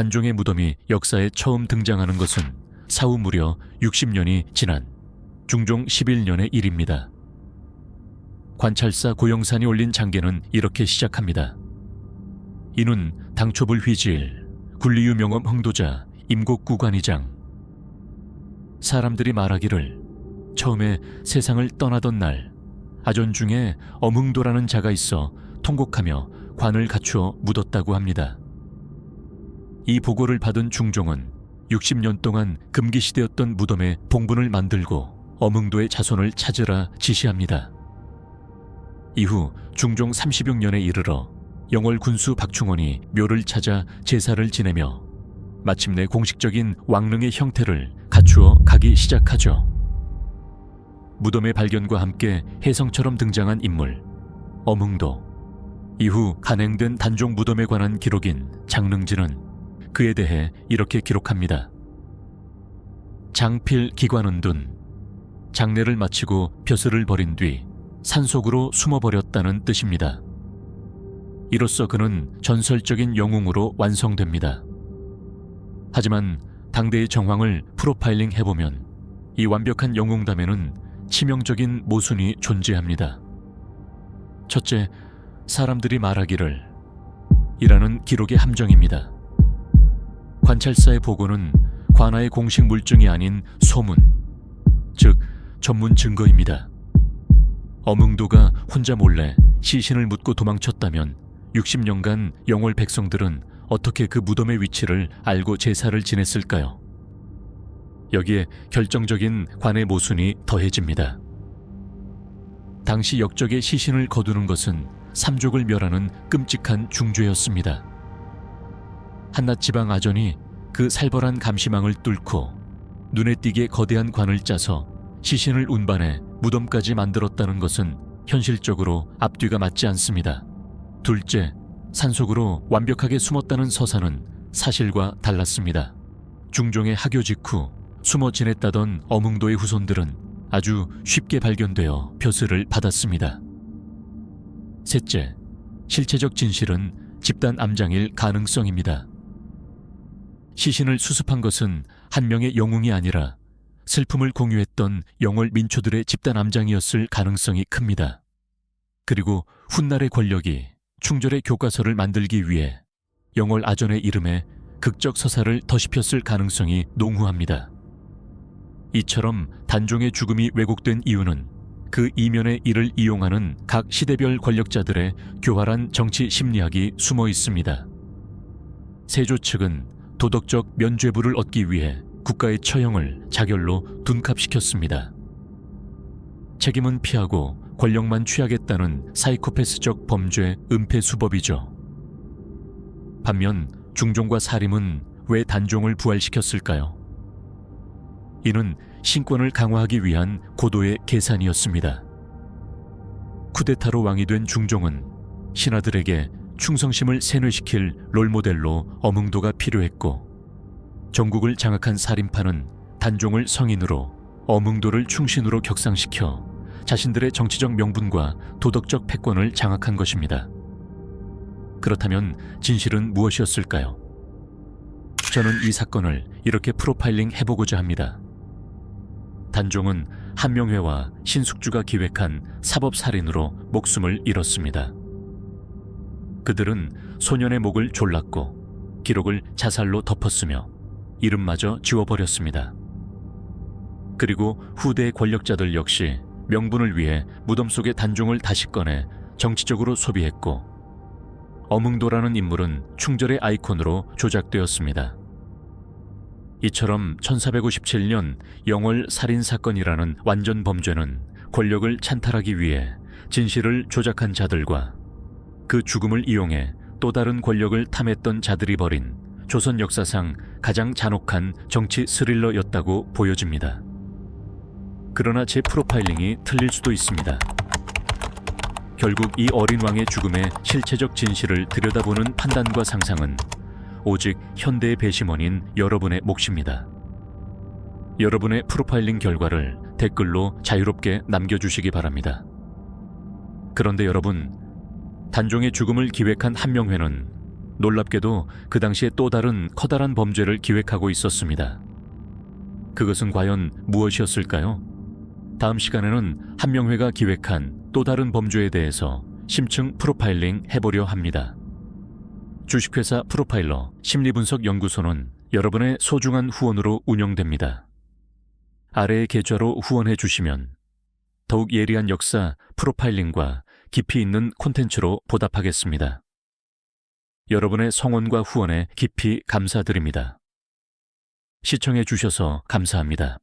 단종의 무덤이 역사에 처음 등장하는 것은 사후 무려 60년이 지난 중종 11년의 일입니다. 관찰사 고영산이 올린 장계는 이렇게 시작합니다. 이는 당초불 휘지일 굴리유 명엄 흥도자 임곡구 관이장. 사람들이 말하기를 처음에 세상을 떠나던 날 아전 중에 엄흥도라는 자가 있어 통곡하며 관을 갖추어 묻었다고 합니다. 이 보고를 받은 중종은 60년 동안 금기시되었던 무덤에 봉분을 만들고 엄흥도의 자손을 찾으라 지시합니다. 이후 중종 36년에 이르러 영월 군수 박충원이 묘를 찾아 제사를 지내며 마침내 공식적인 왕릉의 형태를 갖추어 가기 시작하죠. 무덤의 발견과 함께 혜성처럼 등장한 인물 엄흥도. 이후 간행된 단종 무덤에 관한 기록인 장릉지는 그에 대해 이렇게 기록합니다. 장필 기관은둔, 장례를 마치고 벼슬을 버린 뒤 산속으로 숨어버렸다는 뜻입니다. 이로써 그는 전설적인 영웅으로 완성됩니다. 하지만 당대의 정황을 프로파일링 해보면 이 완벽한 영웅담에는 치명적인 모순이 존재합니다. 첫째, 사람들이 말하기를 이라는 기록의 함정입니다. 관찰사의 보고는 관아의 공식 물증이 아닌 소문, 즉 전문 증거입니다. 엄흥도가 혼자 몰래 시신을 묻고 도망쳤다면 60년간 영월 백성들은 어떻게 그 무덤의 위치를 알고 제사를 지냈을까요? 여기에 결정적인 관의 모순이 더해집니다. 당시 역적의 시신을 거두는 것은 삼족을 멸하는 끔찍한 중죄였습니다. 한낱 지방 아전이 그 살벌한 감시망을 뚫고 눈에 띄게 거대한 관을 짜서 시신을 운반해 무덤까지 만들었다는 것은 현실적으로 앞뒤가 맞지 않습니다. 둘째, 산속으로 완벽하게 숨었다는 서사는 사실과 달랐습니다. 중종의 하교 직후 숨어 지냈다던 엄흥도의 후손들은 아주 쉽게 발견되어 벼슬을 받았습니다. 셋째, 실체적 진실은 집단 암장일 가능성입니다. 시신을 수습한 것은 한 명의 영웅이 아니라 슬픔을 공유했던 영월 민초들의 집단 암장이었을 가능성이 큽니다. 그리고 훗날의 권력이 충절의 교과서를 만들기 위해 영월 아전의 이름에 극적 서사를 더시폈을 가능성이 농후합니다. 이처럼 단종의 죽음이 왜곡된 이유는 그 이면의 이를 이용하는 각 시대별 권력자들의 교활한 정치 심리학이 숨어 있습니다. 세조 측은 도덕적 면죄부를 얻기 위해 국가의 처형을 자결로 둔갑시켰습니다. 책임은 피하고 권력만 취하겠다는 사이코패스적 범죄 은폐수법이죠. 반면 중종과 사림은 왜 단종을 부활시켰을까요? 이는 신권을 강화하기 위한 고도의 계산이었습니다. 쿠데타로 왕이 된 중종은 신하들에게 충성심을 세뇌시킬 롤모델로 엄흥도가 필요했고, 전국을 장악한 사림파는 단종을 성인으로 엄흥도를 충신으로 격상시켜 자신들의 정치적 명분과 도덕적 패권을 장악한 것입니다. 그렇다면 진실은 무엇이었을까요? 저는 이 사건을 이렇게 프로파일링 해보고자 합니다. 단종은 한명회와 신숙주가 기획한 사법살인으로 목숨을 잃었습니다. 그들은 소년의 목을 졸랐고 기록을 자살로 덮었으며 이름마저 지워버렸습니다. 그리고 후대의 권력자들 역시 명분을 위해 무덤 속의 단종을 다시 꺼내 정치적으로 소비했고, 엄흥도라는 인물은 충절의 아이콘으로 조작되었습니다. 이처럼 1457년 영월 살인사건이라는 완전 범죄는 권력을 찬탈하기 위해 진실을 조작한 자들과 그 죽음을 이용해 또 다른 권력을 탐했던 자들이 벌인 조선 역사상 가장 잔혹한 정치 스릴러였다고 보여집니다. 그러나 제 프로파일링이 틀릴 수도 있습니다. 결국 이 어린 왕의 죽음의 실체적 진실을 들여다보는 판단과 상상은 오직 현대의 배심원인 여러분의 몫입니다. 여러분의 프로파일링 결과를 댓글로 자유롭게 남겨주시기 바랍니다. 그런데 여러분, 단종의 죽음을 기획한 한명회는 놀랍게도 그 당시에 또 다른 커다란 범죄를 기획하고 있었습니다. 그것은 과연 무엇이었을까요? 다음 시간에는 한명회가 기획한 또 다른 범죄에 대해서 심층 프로파일링 해보려 합니다. 주식회사 프로파일러 심리분석연구소는 여러분의 소중한 후원으로 운영됩니다. 아래의 계좌로 후원해 주시면 더욱 예리한 역사 프로파일링과 깊이 있는 콘텐츠로 보답하겠습니다. 여러분의 성원과 후원에 깊이 감사드립니다. 시청해 주셔서 감사합니다.